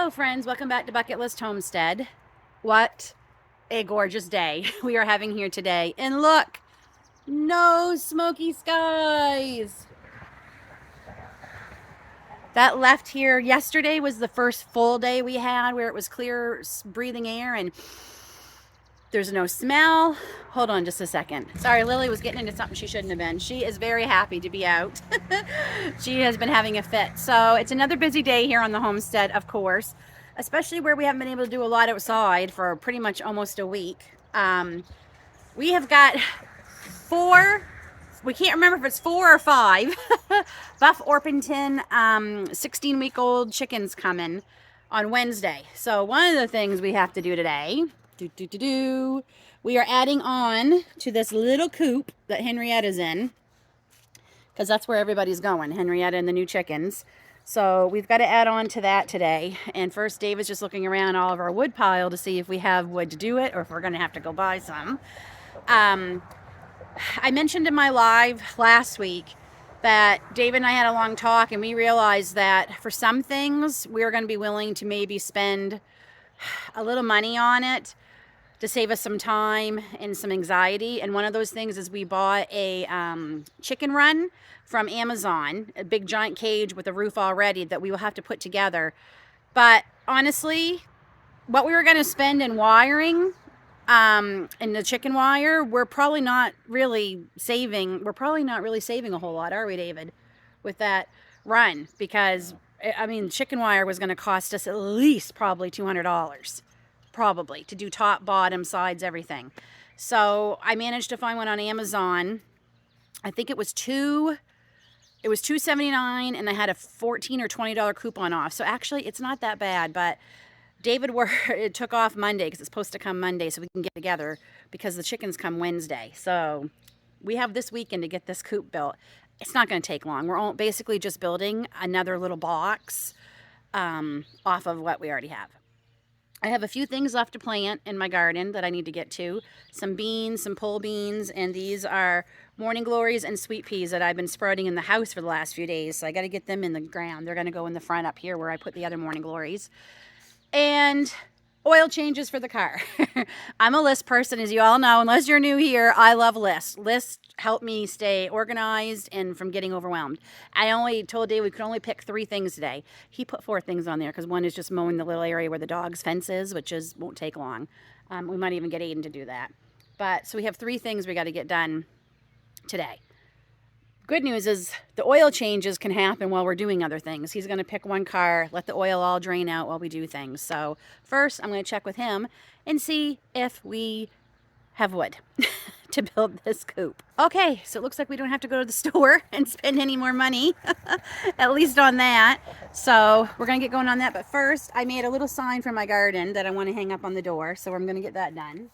Hello friends, welcome back to Bucket List Homestead. What a gorgeous day we are having here today. And look, no smoky skies. That left here yesterday was the first full day we had where it was clear breathing air and there's no smell. Hold on just a second. Sorry, Lily was getting into something she shouldn't have been. She is very happy to be out. She has been having a fit. So it's another busy day here on the homestead, of course, especially where we haven't been able to do a lot outside for pretty much almost a week. We have got we can't remember if it's 4 or 5 Buff Orpington 16-week-old chickens coming on Wednesday. So one of the things we have to do today, we are adding on to this little coop that Henrietta's in, because that's where everybody's going, Henrietta and the new chickens. So we've got to add on to that today. And first, David's just looking around all of our wood pile to see if we have wood to do it or if we're going to have to go buy some. I mentioned in my live last week that David and I had a long talk, and we realized that for some things we're going to be willing to maybe spend a little money on it to save us some time and some anxiety. And one of those things is we bought a chicken run from Amazon, a big giant cage with a roof already that we will have to put together. But honestly, what we were going to spend in wiring in the chicken wire, we're probably not really saving a whole lot, are we, David, with that run? Because I mean, chicken wire was going to cost us at least probably $200, probably, to do top, bottom, sides, everything. So I managed to find one on Amazon. I think it was $2.79, and I had a $14 or $20 coupon off. So actually, it's not that bad. But David it took off Monday because it's supposed to come Monday so we can get together, because the chickens come Wednesday. So we have this weekend to get this coop built. It's not going to take long. We're basically just building another little box off of what we already have. I have a few things left to plant in my garden that I need to get to. Some beans, some pole beans, and these are morning glories and sweet peas that I've been sprouting in the house for the last few days. So I got to get them in the ground. They're going to go in the front up here where I put the other morning glories. And oil changes for the car. I'm a list person, as you all know. Unless you're new here, I love lists. Lists help me stay organized and from getting overwhelmed. I only told Dave we could only pick 3 things today. He put 4 things on there because one is just mowing the little area where the dog's fence is, which won't take long. We might even get Aiden to do that. But so we have 3 things we got to get done today. Good news is the oil changes can happen while we're doing other things. He's going to pick one car, let the oil all drain out while we do things. So first, I'm going to check with him and see if we have wood to build this coop. Okay, so it looks like we don't have to go to the store and spend any more money, at least on that. So we're going to get going on that. But first, I made a little sign for my garden that I want to hang up on the door. So I'm going to get that done.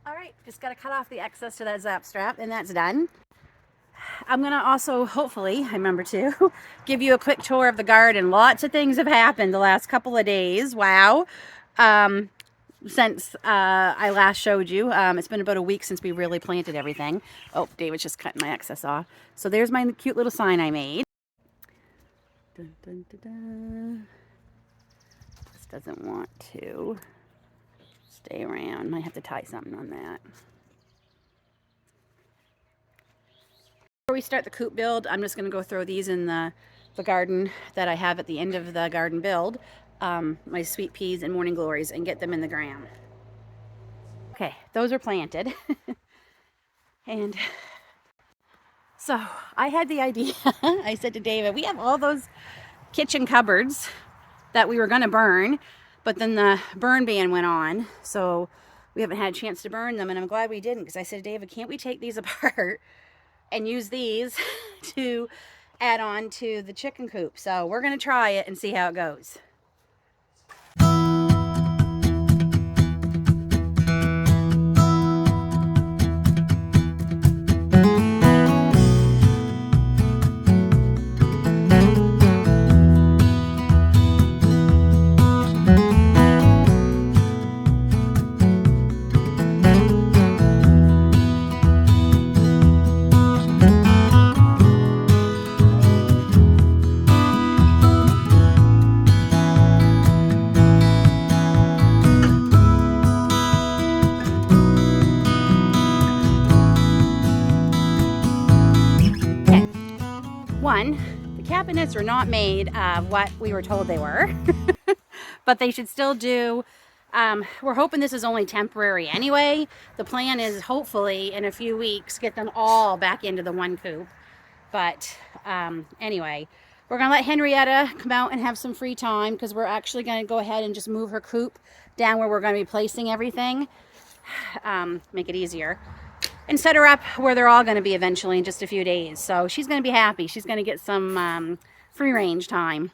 All right, just got to cut off the excess to that zap strap, and that's done. I'm going to also, hopefully, I remember to, give you a quick tour of the garden. Lots of things have happened the last couple of days. Wow. Since I last showed you. It's been about a week since we really planted everything. Oh, David's just cutting my excess off. So there's my cute little sign I made. Dun, dun, dun, dun. This doesn't want to stay around. Might have to tie something on that. Before we start the coop build, I'm just going to go throw these in the garden that I have at the end of the garden build, my sweet peas and morning glories, and get them in the ground. Okay, those are planted. And so I had the idea, I said to David, we have all those kitchen cupboards that we were going to burn, but then the burn ban went on, so we haven't had a chance to burn them, and I'm glad we didn't, because I said, David, can't we take these apart and use these to add on to the chicken coop? So we're going to try it and see how it goes. one, the cabinets are not made of what we were told they were, but they should still do. We're hoping this is only temporary anyway. The plan is hopefully in a few weeks get them all back into the one coop. But anyway, we're gonna let Henrietta come out and have some free time because we're actually gonna go ahead and just move her coop down where we're gonna be placing everything. Make it easier. And set her up where they're all gonna be eventually in just a few days. So she's gonna be happy. She's gonna get some free range time.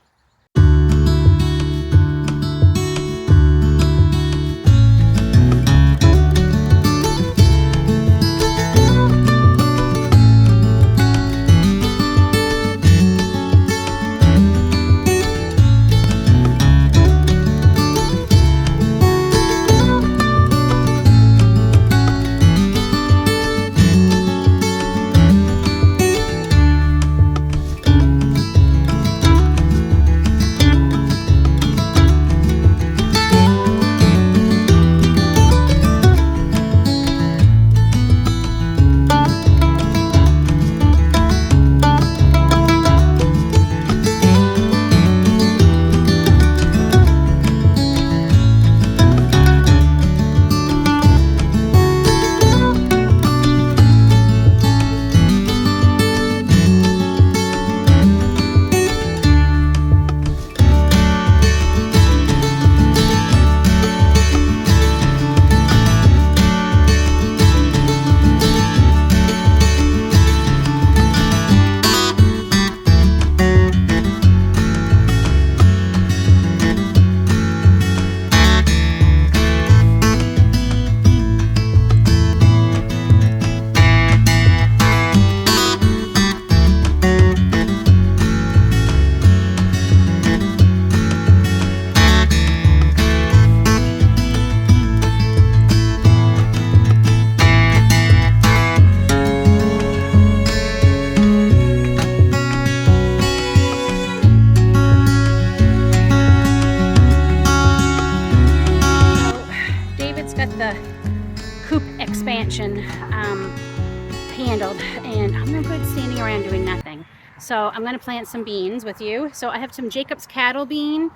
Handled, and I'm no good standing around doing nothing. So I'm going to plant some beans with you. So I have some Jacob's cattle bean.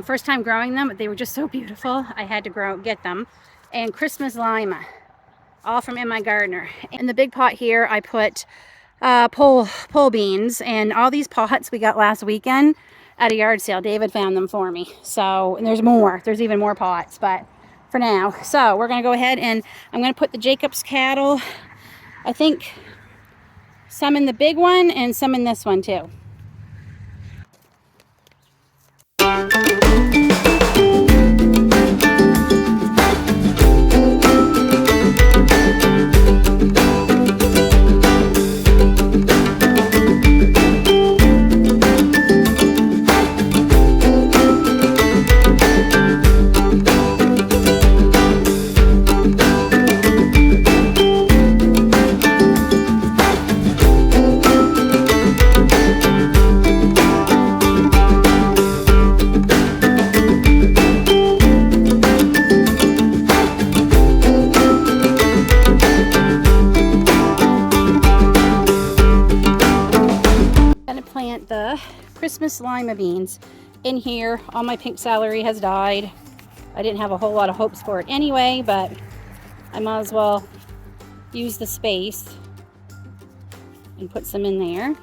First time growing them, but they were just so beautiful. I had to get them. And Christmas lima, all from in my gardener. In the big pot here, I put pole beans, and all these pots we got last weekend at a yard sale. David found them for me. So, and there's more. There's even more pots, but for now. So we're going to go ahead and I'm going to put the Jacob's cattle, I think some in the big one and some in this one too. The Christmas lima beans in here. All my pink celery has died. I didn't have a whole lot of hopes for it anyway, but I might as well use the space and put some in there.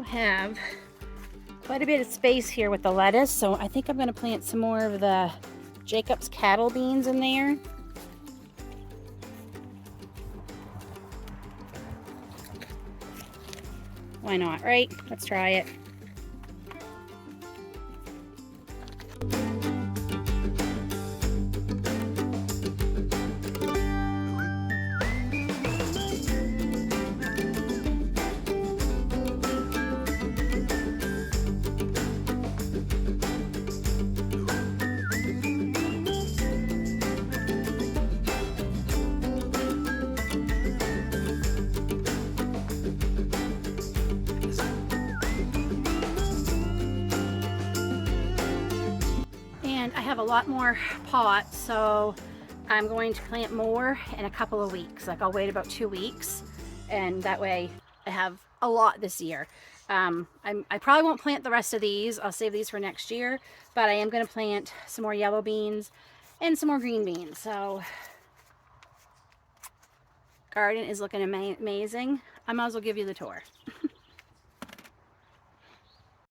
also have quite a bit of space here with the lettuce, so I think I'm going to plant some more of the Jacob's cattle beans in there. Why not, right? Let's try it. And I have a lot more pots, so I'm going to plant more in a couple of weeks. Like I'll wait about 2 weeks, and that way I have a lot this year. I probably won't plant the rest of these. I'll save these for next year, but I am going to plant some more yellow beans and some more green beans. So garden is looking amazing. I might as well give you the tour.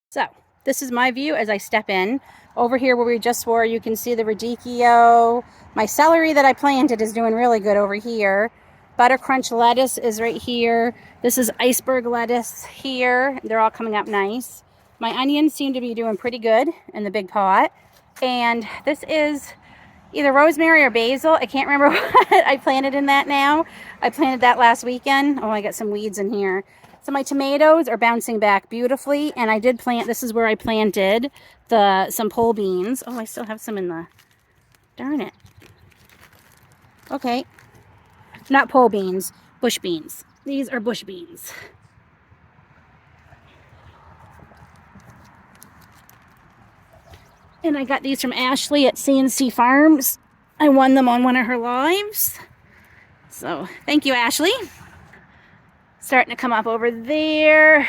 So this is my view as I step in. Over here where we just were, you can see the radicchio. My celery that I planted is doing really good over here. Butter crunch lettuce is right here. This is iceberg lettuce here. They're all coming up nice. My onions seem to be doing pretty good in the big pot. And this is either rosemary or basil. I can't remember what I planted in that now. I planted that last weekend. Oh, I got some weeds in here. So my tomatoes are bouncing back beautifully, and I did plant, this is where I planted some pole beans. Oh, I still have some in the, darn it. Okay, not pole beans, bush beans. These are bush beans. And I got these from Ashley at CNC Farms. I won them on one of her lives. So thank you, Ashley. Starting to come up over there.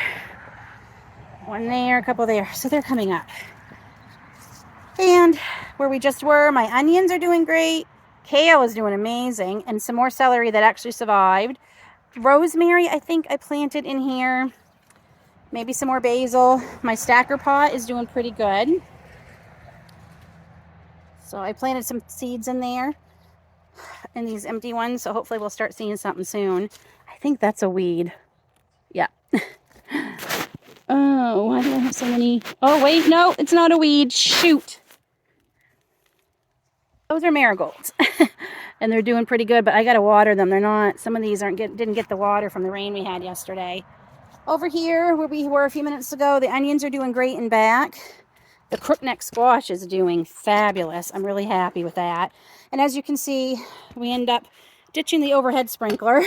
One there, a couple there. So they're coming up. And where we just were, my onions are doing great. Kale is doing amazing. And some more celery that actually survived. Rosemary, I think I planted in here. Maybe some more basil. My stacker pot is doing pretty good. So I planted some seeds in there. In these empty ones. So hopefully we'll start seeing something soon. I think that's a weed. Yeah. Oh, why do I have so many? Oh, wait, no, it's not a weed. Shoot. Those are marigolds. And they're doing pretty good, but I got to water them. They're not, some of these didn't get the water from the rain we had yesterday. Over here, where we were a few minutes ago, the onions are doing great and back. The crookneck squash is doing fabulous. I'm really happy with that. And as you can see, we end up ditching the overhead sprinkler.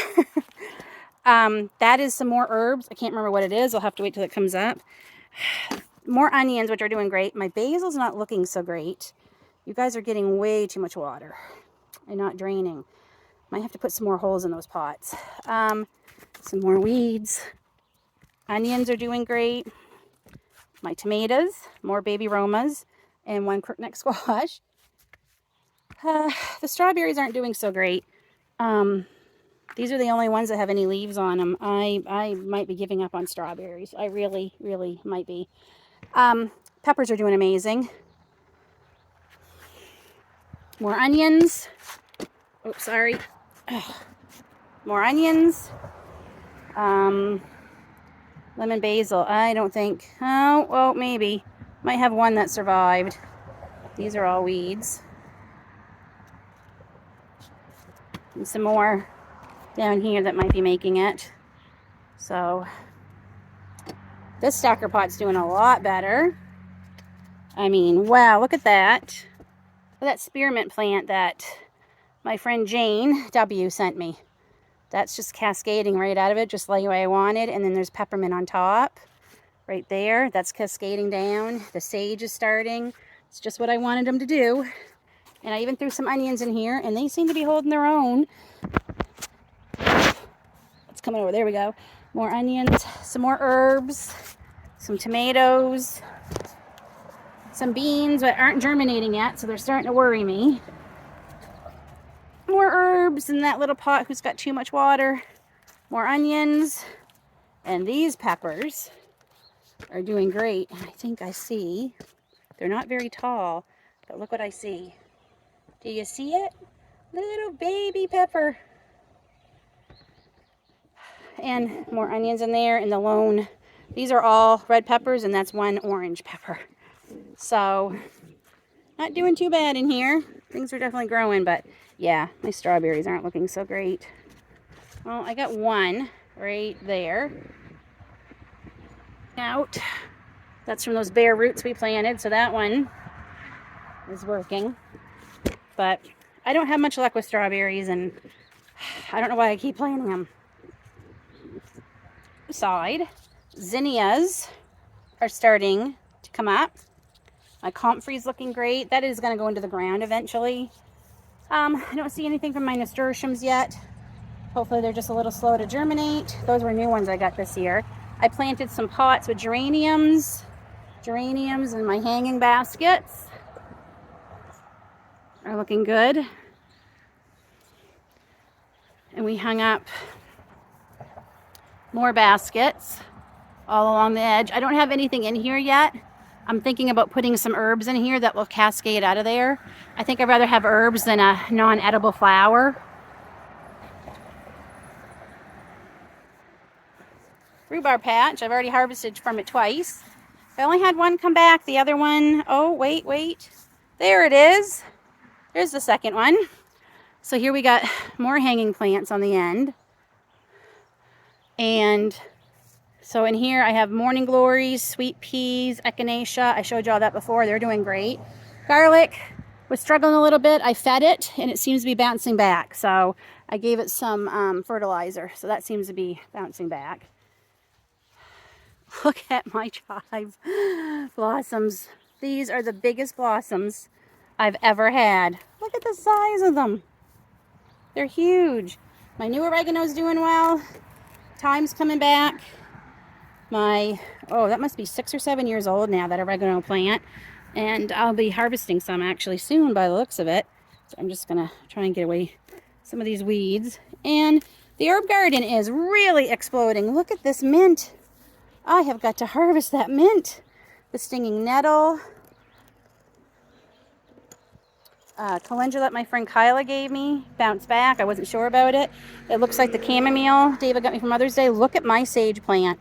That is some more herbs. I can't remember what it is. I'll have to wait till it comes up. More onions, which are doing great. My basil's not looking so great. You guys are getting way too much water and not draining. Might have to put some more holes in those pots. Some more weeds. Onions are doing great. My tomatoes, more baby Romas, and one crookneck squash. The strawberries aren't doing so great. These are the only ones that have any leaves on them. I might be giving up on strawberries. I really, really might be. Peppers are doing amazing. More onions. Oops, sorry. More onions. Lemon basil. I don't think. Oh, well, maybe. Might have one that survived. These are all weeds. And some more down here that might be making it. So this stacker pot's doing a lot better. I mean, wow, look at that. That spearmint plant that my friend Jane W sent me. That's just cascading right out of it, just like the way I wanted. And then there's peppermint on top, right there. That's cascading down. The sage is starting. It's just what I wanted them to do. And I even threw some onions in here, and they seem to be holding their own. It's coming over. There we go. More onions, some more herbs, some tomatoes, some beans that aren't germinating yet, so they're starting to worry me. More herbs in that little pot who's got too much water. More onions. And these peppers are doing great. I think I see, they're not very tall, but look what I see. Do you see it? Little baby pepper. And more onions in there, and the lone, these are all red peppers, and that's one orange pepper. So not doing too bad in here. Things are definitely growing, but yeah, my strawberries aren't looking so great. Well, I got one right there out. That's from those bare roots we planted, so that one is working. But I don't have much luck with strawberries, and I don't know why I keep planting them. Side, zinnias are starting to come up. My comfrey's looking great. That is going to go into the ground eventually. I don't see anything from my nasturtiums yet. Hopefully they're just a little slow to germinate. Those were new ones I got this year. I planted some pots with geraniums in my hanging baskets. Are looking good. And we hung up more baskets all along the edge. I don't have anything in here yet. I'm thinking about putting some herbs in here that will cascade out of there. I think I'd rather have herbs than a non-edible flower. Rhubarb patch, I've already harvested from it twice. I only had one come back. The other one, oh, wait. There it is. There's the second one. So here we got more hanging plants on the end. And so in here I have morning glories, sweet peas, echinacea. I showed you all that before. They're doing great. Garlic was struggling a little bit. I fed it and it seems to be bouncing back. So I gave it some fertilizer. So that seems to be bouncing back. Look at my chive blossoms. These are the biggest blossoms I've ever had. Look at the size of them. They're huge. My new oregano's doing well. Thyme's coming back. That must be 6 or 7 years old now, that oregano plant. And I'll be harvesting some actually soon by the looks of it. So I'm just gonna try and get away some of these weeds. And the herb garden is really exploding. Look at this mint. I have got to harvest that mint. The stinging nettle. Calendula that my friend Kyla gave me bounced back. I wasn't sure about it. It looks like the chamomile David got me for Mother's Day. Look at my sage plant.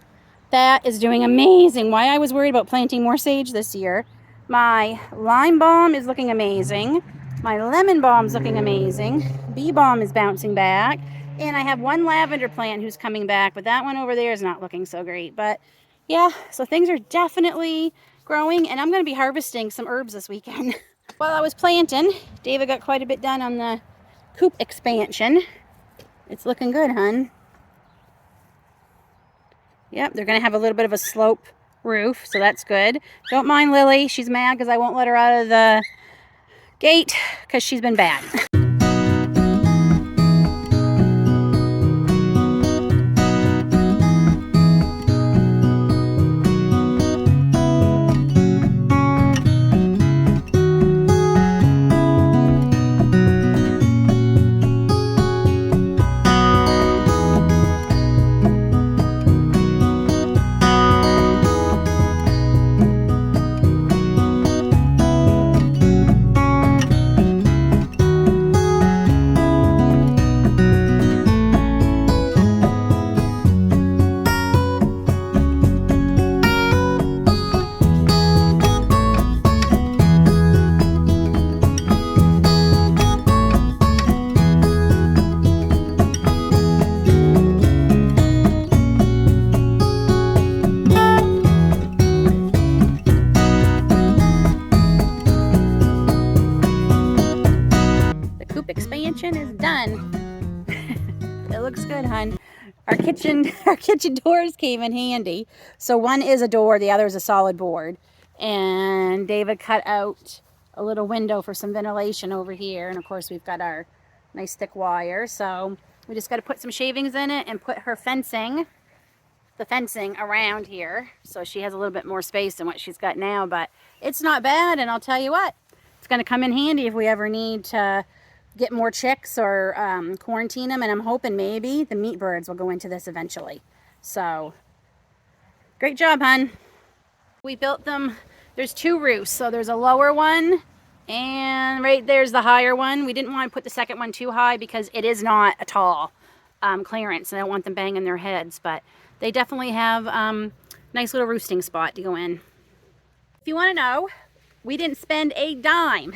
That is doing amazing. Why I was worried about planting more sage this year. My lime balm is looking amazing. My lemon balm is looking amazing. Bee balm is bouncing back. And I have one lavender plant who's coming back, but that one over there is not looking so great. But yeah, so things are definitely growing, and I'm going to be harvesting some herbs this weekend. While I was planting, David got quite a bit done on the coop expansion. It's looking good, hun. Yep, they're going to have a little bit of a slope roof, so that's good. Don't mind Lily. She's mad because I won't let her out of the gate because she's been bad. Expansion is done. It looks good, hun. Our kitchen doors came in handy. So one is a door, the other is a solid board. And David cut out a little window for some ventilation over here. And of course we've got our nice thick wire. So we just got to put some shavings in it and put her fencing, the fencing around here. So she has a little bit more space than what she's got now, but it's not bad. And I'll tell you what, it's going to come in handy if we ever need to get more chicks or quarantine them, and I'm hoping maybe the meat birds will go into this eventually. So, great job, hun. We built them, there's two roofs, so there's a lower one and right there's the higher one. We didn't want to put the second one too high because it is not a tall clearance and I don't want them banging their heads, but they definitely have nice little roosting spot to go in. If you want to know, we didn't spend a dime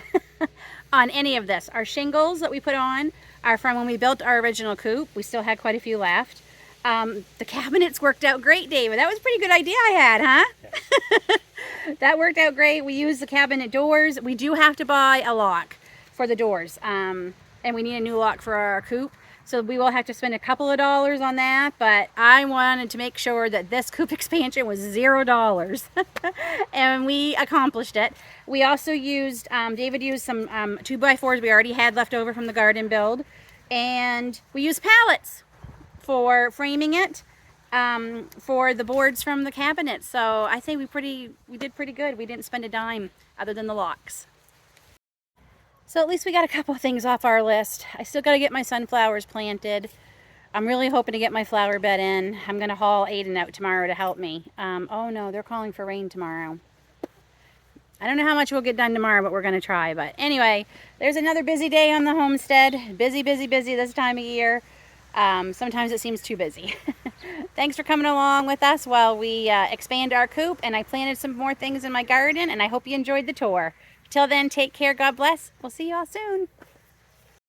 on any of this. Our shingles that we put on are from when we built our original coop. We still had quite a few left. The cabinets worked out great, David. That was a pretty good idea I had, huh? Yeah. That worked out great. We used the cabinet doors. We do have to buy a lock for the doors, and we need a new lock for our coop. So we will have to spend a couple of dollars on that, but I wanted to make sure that this coop expansion was $0. And we accomplished it. We also used, David used some 2x4s we already had left over from the garden build. And we used pallets for framing it, for the boards from the cabinet. So I think we did pretty good. We didn't spend a dime other than the locks. So at least we got a couple of things off our list. I still got to get my sunflowers planted. I'm really hoping to get my flower bed in. I'm going to haul Aiden out tomorrow to help me. Oh no, they're calling for rain tomorrow. I don't know how much we'll get done tomorrow, but we're going to try. But anyway, there's another busy day on the homestead. Busy, busy, busy this time of year. Sometimes it seems too busy. Thanks for coming along with us while we expand our coop, and I planted some more things in my garden, and I hope you enjoyed the tour. Till then, take care, God bless. We'll see you all soon.